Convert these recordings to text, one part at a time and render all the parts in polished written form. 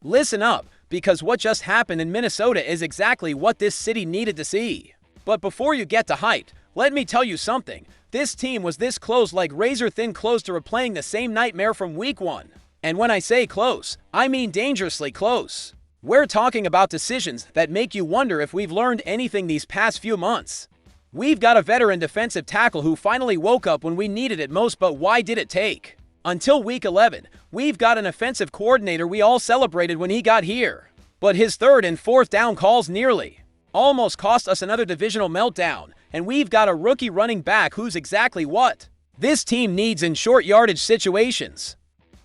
Listen up, because what just happened in Minnesota is exactly what this city needed to see. But before you get to hyped, let me tell you something. This team was this close, like razor-thin close, to replaying the same nightmare from Week 1. And when I say close, I mean dangerously close. We're talking about decisions that make you wonder if we've learned anything these past few months. We've got a veteran defensive tackle who finally woke up when we needed it most, but why did it take until Week 11? We've got an offensive coordinator we all celebrated when he got here, but his third and fourth down calls nearly almost cost us another divisional meltdown, and we've got a rookie running back who's exactly what this team needs in short yardage situations,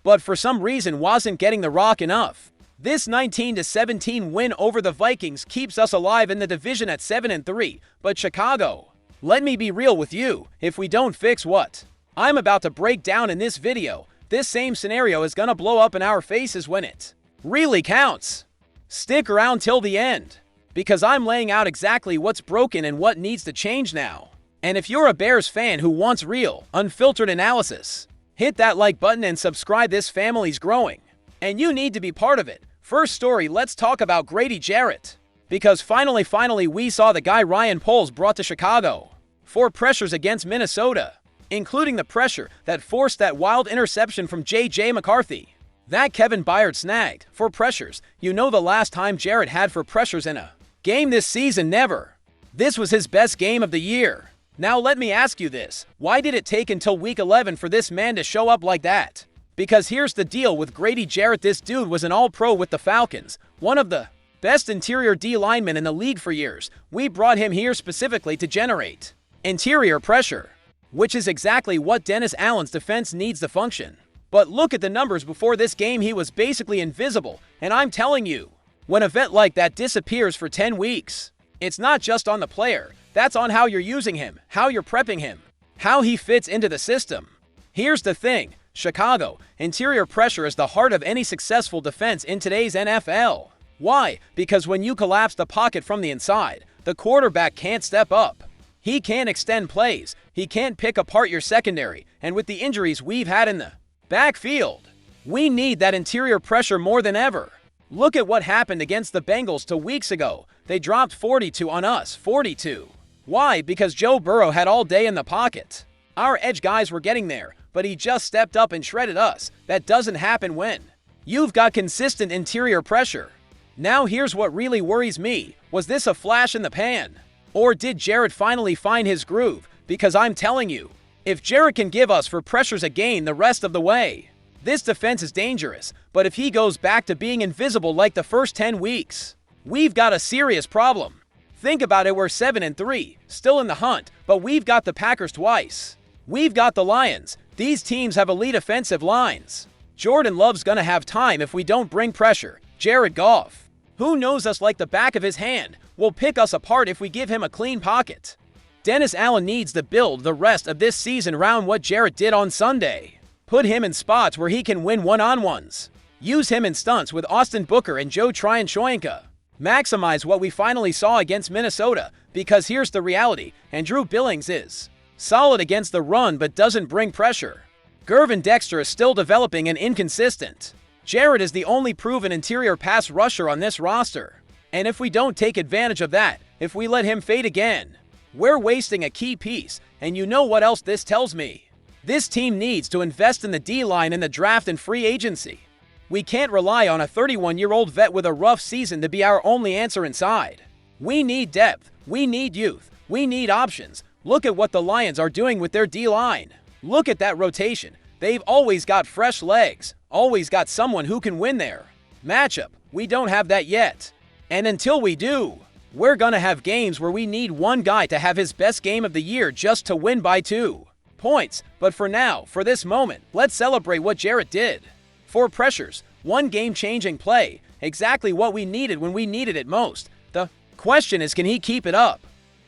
but for some reason wasn't getting the rock enough. This 19-17 win over the Vikings keeps us alive in the division at 7-3, but Chicago, let me be real with you, if we don't fix what I'm about to break down in this video, this same scenario is gonna blow up in our faces when it really counts. Stick around till the end, because I'm laying out exactly what's broken and what needs to change now. And if you're a Bears fan who wants real, unfiltered analysis, hit that like button and subscribe. This family's growing, and you need to be part of it. First story, let's talk about Grady Jarrett. Because finally we saw the guy Ryan Poles brought to Chicago. 4 pressures against Minnesota, including the pressure that forced that wild interception from J.J. McCarthy that Kevin Byard snagged. 4 pressures. You know the last time Jarrett had 4 pressures in a game this season? Never. This was his best game of the year. Now let me ask you this. Why did it take until Week 11 for this man to show up like that? Because here's the deal with Grady Jarrett. This dude was an all-pro with the Falcons, one of the best interior D linemen in the league for years. We brought him here specifically to generate interior pressure, which is exactly what Dennis Allen's defense needs to function. But look at the numbers before this game. He was basically invisible, and I'm telling you, when a vet like that disappears for 10 weeks, it's not just on the player. That's on how you're using him, how you're prepping him, how he fits into the system. Here's the thing, Chicago, interior pressure is the heart of any successful defense in today's NFL. Why? Because when you collapse the pocket from the inside, the quarterback can't step up. He can't extend plays. He can't pick apart your secondary. And with the injuries we've had in the backfield, we need that interior pressure more than ever. Look at what happened against the Bengals 2 weeks ago. They dropped 42 on us, 42. Why? Because Joe Burrow had all day in the pocket. Our edge guys were getting there, but he just stepped up and shredded us. That doesn't happen when you've got consistent interior pressure. Now here's what really worries me. Was this a flash in the pan? Or did Jarrett finally find his groove? Because I'm telling you, if Jarrett can give us 4 pressures a game the rest of the way, this defense is dangerous. But if he goes back to being invisible like the first 10 weeks, we've got a serious problem. Think about it, we're 7-3, still in the hunt, but we've got the Packers twice. We've got the Lions. These teams have elite offensive lines. Jordan Love's gonna have time if we don't bring pressure. Jared Goff, who knows us like the back of his hand, will pick us apart if we give him a clean pocket. Dennis Allen needs to build the rest of this season around what Jarrett did on Sunday. Put him in spots where he can win one-on-ones. Use him in stunts with Austin Booker and Joe Tryon-Shoyinka. Maximize what we finally saw against Minnesota, because here's the reality, Andrew Billings is solid against the run but doesn't bring pressure. Gervin Dexter is still developing and inconsistent. Jarrett is the only proven interior pass rusher on this roster. And if we don't take advantage of that, if we let him fade again, we're wasting a key piece. And you know what else this tells me? This team needs to invest in the D-line in the draft and free agency. We can't rely on a 31-year-old vet with a rough season to be our only answer inside. We need depth. We need youth. We need options. Look at what the Lions are doing with their D-line. Look at that rotation. They've always got fresh legs. Always got someone who can win there. Matchup. We don't have that yet. And until we do, we're gonna have games where we need one guy to have his best game of the year just to win by 2 points. But for now, for this moment, let's celebrate what Jarrett did. 4 pressures, 1 game-changing play, exactly what we needed when we needed it most. The question is, can he keep it up?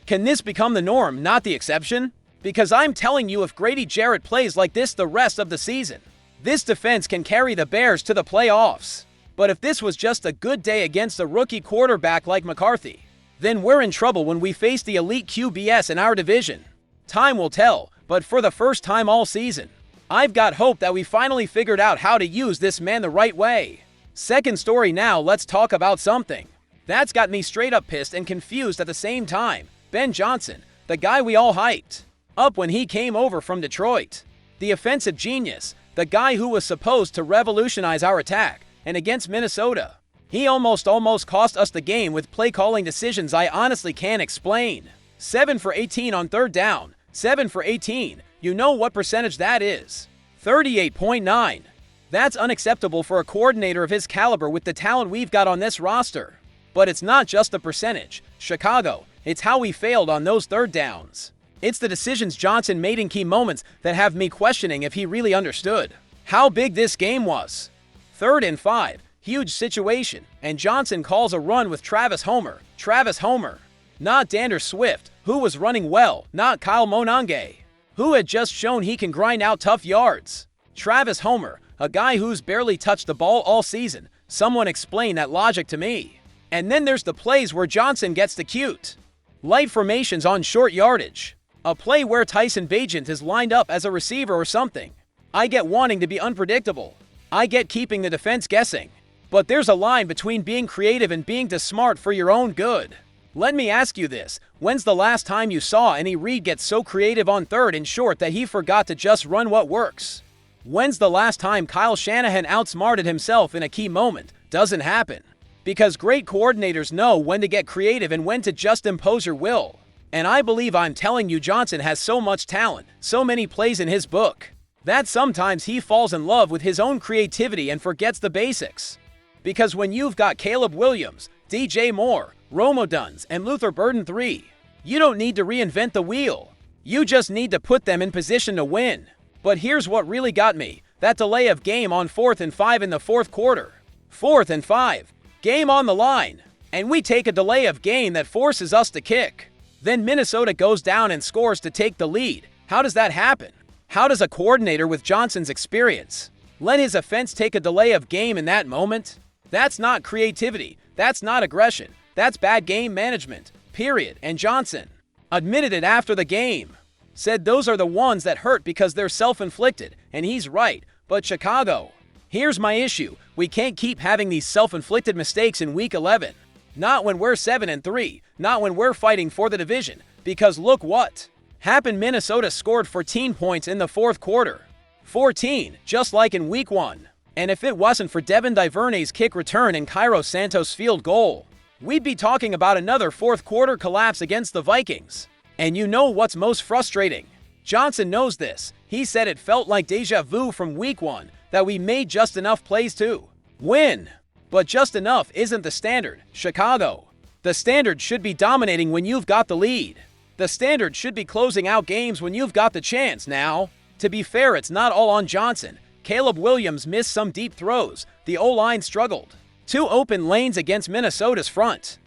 Can this become the norm, not the exception? Because I'm telling you, if Grady Jarrett plays like this the rest of the season, this defense can carry the Bears to the playoffs. But if this was just a good day against a rookie quarterback like McCarthy, then we're in trouble when we face the elite QBS in our division. Time will tell, but for the first time all season, I've got hope that we finally figured out how to use this man the right way. Second story now, let's talk about something that's got me straight up pissed and confused at the same time. Ben Johnson, the guy we all hyped up when he came over from Detroit. The offensive genius, the guy who was supposed to revolutionize our attack, and against Minnesota, he almost cost us the game with play calling decisions I honestly can't explain. 7 for 18 on third down, 7 for 18, you know what percentage that is? 38.9. That's unacceptable for a coordinator of his caliber with the talent we've got on this roster. But it's not just the percentage, Chicago, it's how we failed on those third downs. It's the decisions Johnson made in key moments that have me questioning if he really understood how big this game was. 3rd and 5, huge situation, and Johnson calls a run with Travis Homer, not Dander Swift, who was running well, not Kyle Monange, who had just shown he can grind out tough yards. Travis Homer, a guy who's barely touched the ball all season. Someone explain that logic to me. And then there's the plays where Johnson gets the cute light formations on short yardage. A play where Tyson Bagent is lined up as a receiver or something. I get wanting to be unpredictable. I get keeping the defense guessing. But there's a line between being creative and being too smart for your own good. Let me ask you this. When's the last time you saw Andy Reid get so creative on 3rd and short that he forgot to just run what works? When's the last time Kyle Shanahan outsmarted himself in a key moment? Doesn't happen. Because great coordinators know when to get creative and when to just impose your will. And I believe I'm telling you Johnson has so much talent, so many plays in his book, that sometimes he falls in love with his own creativity and forgets the basics. Because when you've got Caleb Williams, DJ Moore, Rome Odunze, and Luther Burden III, you don't need to reinvent the wheel. You just need to put them in position to win. But here's what really got me. That delay of game on 4th and 5 in the 4th quarter. 4th and 5. Game on the line. And we take a delay of game that forces us to kick. Then Minnesota goes down and scores to take the lead. How does that happen? How does a coordinator with Johnson's experience let his offense take a delay of game in that moment? That's not creativity. That's not aggression. That's bad game management. Period. And Johnson admitted it after the game. Said those are the ones that hurt because they're self-inflicted. And he's right. But Chicago, here's my issue. We can't keep having these self-inflicted mistakes in Week 11. Not when we're 7-3. Not when we're fighting for the division. Because look what happened. Minnesota scored 14 points in the 4th quarter. 14, just like in Week 1. And if it wasn't for Devin Duvernay's kick return and Cairo Santos' field goal, we'd be talking about another 4th quarter collapse against the Vikings. And you know what's most frustrating? Johnson knows this. He said it felt like deja vu from Week 1, that we made just enough plays to win. But just enough isn't the standard, Chicago. The standard should be dominating when you've got the lead. The standard should be closing out games when you've got the chance. Now, to be fair, it's not all on Johnson. Caleb Williams missed some deep throws. The O-line struggled. 2 open lanes against Minnesota's front.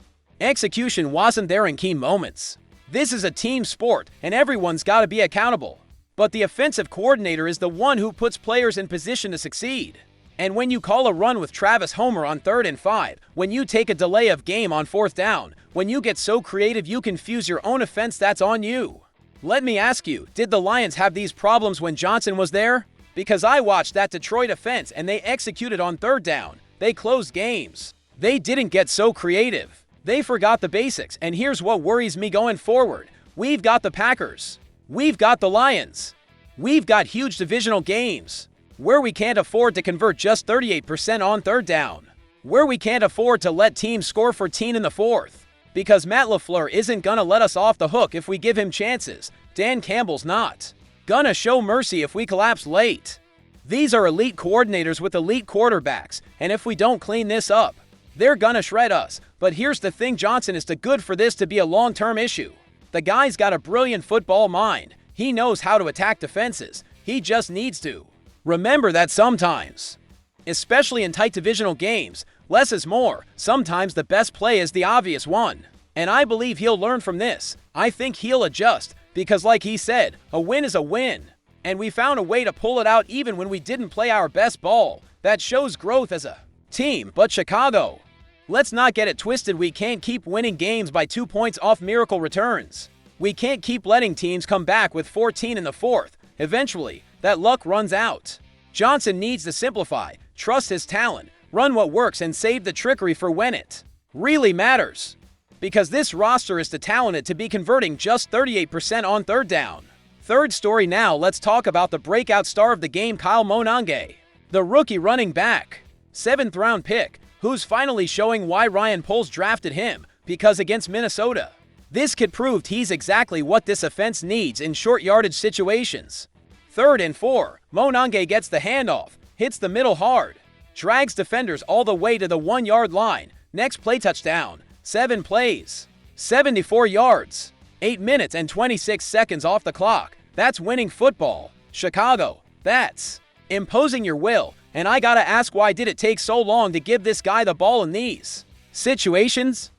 Execution wasn't there in key moments. This is a team sport, and everyone's got to be accountable. But the offensive coordinator is the one who puts players in position to succeed. And when you call a run with Travis Homer on 3rd and 5, when you take a delay of game on 4th down, when you get so creative you confuse your own offense, that's on you. Let me ask you, did the Lions have these problems when Johnson was there? Because I watched that Detroit offense and they executed on 3rd down. They closed games. They didn't get so creative. They forgot the basics, and here's what worries me going forward. We've got the Packers. We've got the Lions. We've got huge divisional games where we can't afford to convert just 38% on 3rd down, where we can't afford to let teams score 14 in the 4th, because Matt LaFleur isn't gonna let us off the hook if we give him chances. Dan Campbell's not gonna show mercy if we collapse late. These are elite coordinators with elite quarterbacks, and if we don't clean this up, they're gonna shred us. But here's the thing, Johnson is too good for this to be a long-term issue. The guy's got a brilliant football mind. He knows how to attack defenses. He just needs to remember that sometimes, especially in tight divisional games, less is more. Sometimes the best play is the obvious one. And I believe he'll learn from this. I think he'll adjust, because like he said, a win is a win. And we found a way to pull it out even when we didn't play our best ball. That shows growth as a team. But Chicago, let's not get it twisted. We can't keep winning games by 2 points off miracle returns. We can't keep letting teams come back with 14 in the 4th. Eventually, that luck runs out. Johnson needs to simplify, trust his talent, Run what works and save the trickery for when it really matters. Because this roster is too talented to be converting just 38% on third down. Third story now, let's talk about the breakout star of the game, Kyle Monange. The rookie running back, 7th round pick, who's finally showing why Ryan Poles drafted him, because against Minnesota, this kid proved he's exactly what this offense needs in short yardage situations. 3rd and 4, Monange gets the handoff, hits the middle hard, drags defenders all the way to the 1-yard line. Next play, touchdown. 7 plays, 74 yards, 8 minutes and 26 seconds off the clock. That's winning football. Chicago, that's imposing your will. And I gotta ask, why did it take so long to give this guy the ball in these situations?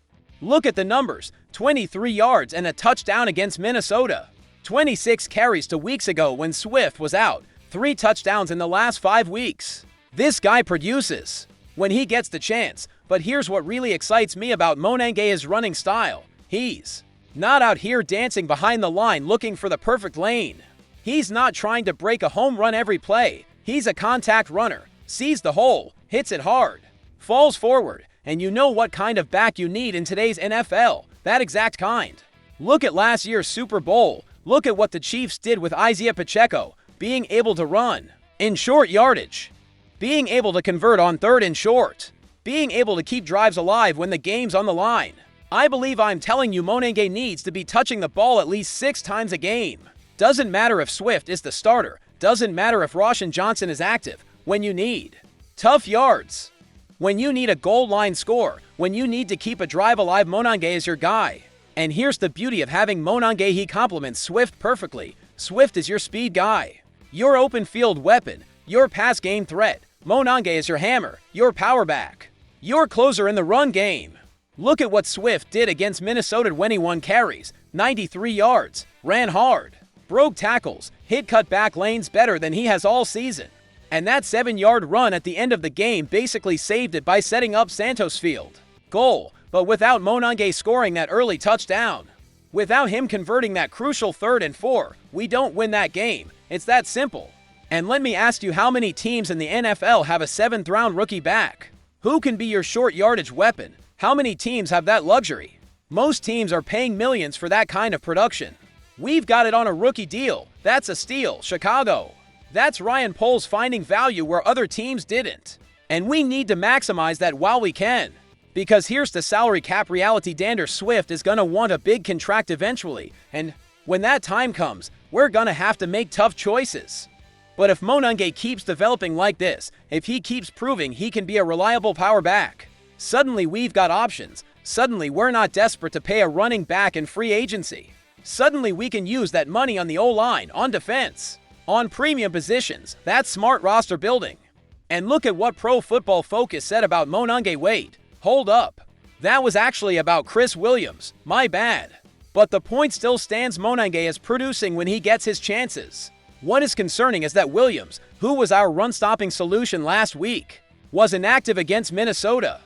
Look at the numbers, 23 yards and a touchdown against Minnesota. 26 carries 2 weeks ago when Swift was out. 3 touchdowns in the last 5 weeks. This guy produces when he gets the chance. But here's what really excites me about Monange's running style. He's not out here dancing behind the line looking for the perfect lane. He's not trying to break a home run every play. He's a contact runner, sees the hole, hits it hard, falls forward, and you know what kind of back you need in today's NFL. That exact kind. Look at last year's Super Bowl. Look at what the Chiefs did with Isaiah Pacheco, being able to run in short yardage, being able to convert on 3rd and short, being able to keep drives alive when the game's on the line. I believe I'm telling you, Monange needs to be touching the ball at least 6 times a game. Doesn't matter if Swift is the starter. Doesn't matter if Roshan Johnson is active. When you need tough yards, when you need a goal line score, when you need to keep a drive alive, Monange is your guy. And here's the beauty of having Monange: he complements Swift perfectly. Swift is your speed guy, your open field weapon, your pass game threat. Monange is your hammer, your power back, your closer in the run game. Look at what Swift did against Minnesota: 21 carries, 93 yards, ran hard, broke tackles, hit cut back lanes better than he has all season. And that 7-yard run at the end of the game basically saved it by setting up Santos Field goal. But without Monange scoring that early touchdown, without him converting that crucial 3rd and 4, we don't win that game. It's that simple. And let me ask you, how many teams in the NFL have a 7th round rookie back who can be your short yardage weapon? How many teams have that luxury? Most teams are paying millions for that kind of production. We've got it on a rookie deal. That's a steal. Chicago, that's Ryan Poles finding value where other teams didn't. And we need to maximize that while we can. Because here's the salary cap reality: Dander Swift is going to want a big contract eventually. And when that time comes, we're going to have to make tough choices. But if Monange keeps developing like this, if he keeps proving he can be a reliable power back, suddenly we've got options. Suddenly we're not desperate to pay a running back in free agency. Suddenly we can use that money on the O-line, on defense, on premium positions. That's smart roster building. And look at what Pro Football Focus said about Monange. Wait, hold up. That was actually about Chris Williams. My bad. But the point still stands: Monange is producing when he gets his chances. What is concerning is that Williams, who was our run-stopping solution last week, was inactive against Minnesota.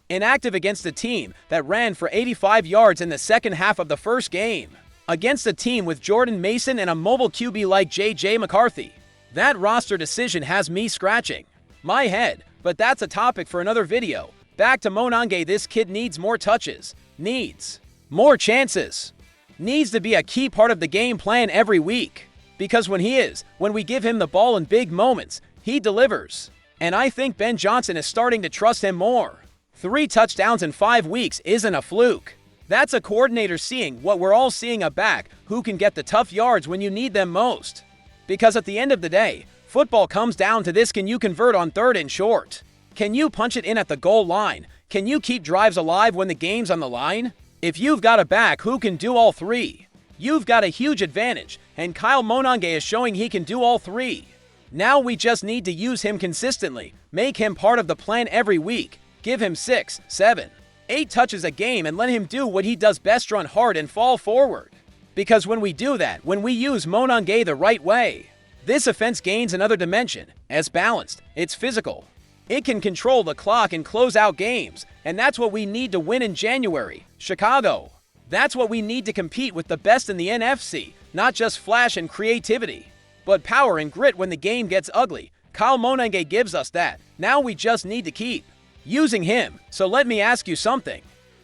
Inactive against a team that ran for 85 yards in the second half of the first game. Against a team with Jordan Mason and a mobile QB like J.J. McCarthy. That roster decision has me scratching my head, but that's a topic for another video. Back to Monange: this kid needs more touches, needs more chances, needs to be a key part of the game plan every week. Because when we give him the ball in big moments, he delivers. And I think Ben Johnson is starting to trust him more. 3 touchdowns in 5 weeks isn't a fluke. That's a coordinator seeing what we're all seeing: a back who can get the tough yards when you need them most. Because at the end of the day, football comes down to this: can you convert on 3rd and short? Can you punch it in at the goal line? Can you keep drives alive when the game's on the line? If you've got a back who can do all 3, you've got a huge advantage, and Kyle Monange is showing he can do all 3. Now we just need to use him consistently, make him part of the plan every week, give him 6, 7, 8 touches a game and let him do what he does best: run hard and fall forward. Because when we do that, when we use Monange the right way, this offense gains another dimension. It's balanced, it's physical, it can control the clock and close out games, and that's what we need to win in January. Chicago, that's what we need to compete with the best in the NFC. Not just flash and creativity, but power and grit when the game gets ugly. Kyle Monange gives us that. Now we just need to keep using him. So let me ask you something.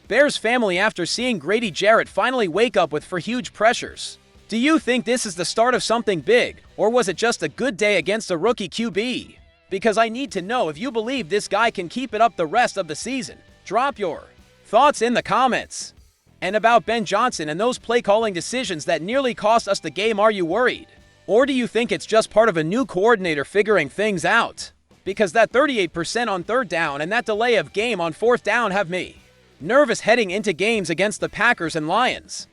Bears family, after seeing Grady Jarrett finally wake up for huge pressures, do you think this is the start of something big, or was it just a good day against a rookie QB? Because I need to know if you believe this guy can keep it up the rest of the season. Drop your thoughts in the comments. And about Ben Johnson and those play calling decisions that nearly cost us the game, are you worried? Or do you think it's just part of a new coordinator figuring things out? Because that 38% on third down and that delay of game on fourth down have me nervous heading into games against the Packers and Lions.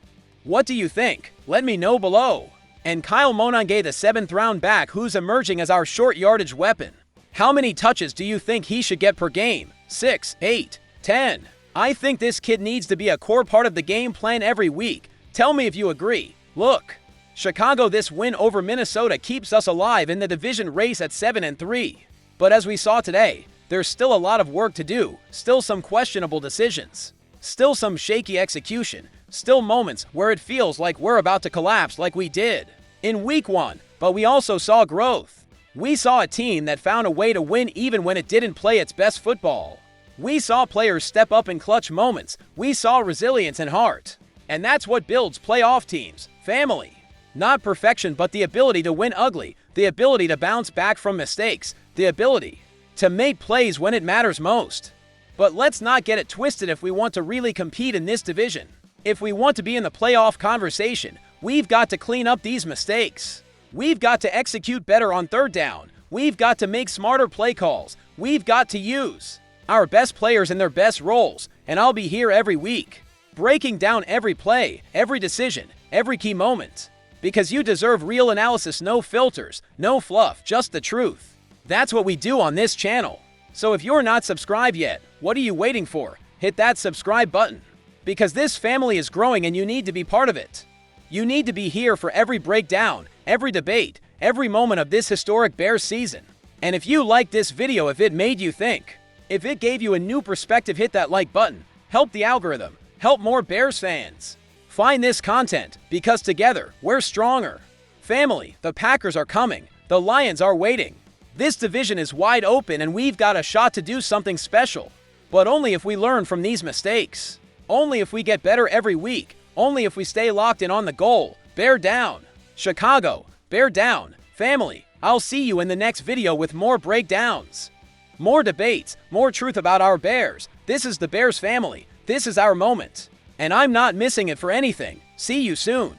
What do you think? Let me know below. And Kyle Monange, the 7th round back who's emerging as our short yardage weapon. How many touches do you think he should get per game? 6, 8, 10? I think this kid needs to be a core part of the game plan every week. Tell me if you agree. Look, Chicago, this win over Minnesota keeps us alive in the division race at 7-3. But as we saw today, there's still a lot of work to do, still some questionable decisions, still some shaky execution, still moments where it feels like we're about to collapse like we did in week 1, but we also saw growth. We saw a team that found a way to win even when it didn't play its best football. We saw players step up in clutch moments. We saw resilience and heart. And that's what builds playoff teams. Family. Not perfection, but the ability to win ugly, the ability to bounce back from mistakes, the ability to make plays when it matters most. But let's not get it twisted. If we want to really compete in this division, if we want to be in the playoff conversation, we've got to clean up these mistakes. We've got to execute better on third down. We've got to make smarter play calls. We've got to use our best players in their best roles. And I'll be here every week, breaking down every play, every decision, every key moment. Because you deserve real analysis, no filters, no fluff, just the truth. That's what we do on this channel. So if you're not subscribed yet, what are you waiting for? Hit that subscribe button. Because this family is growing and you need to be part of it. You need to be here for every breakdown, every debate, every moment of this historic Bears season. And if you liked this video, if it made you think, if it gave you a new perspective, hit that like button. Help the algorithm. Help more Bears fans find this content, because together, we're stronger. Family, the Packers are coming. The Lions are waiting. This division is wide open and we've got a shot to do something special. But only if we learn from these mistakes. Only if we get better every week. Only if we stay locked in on the goal. Bear down. Chicago, bear down. Family, I'll see you in the next video with more breakdowns, more debates, more truth about our Bears. This is the Bears family. This is our moment. And I'm not missing it for anything. See you soon.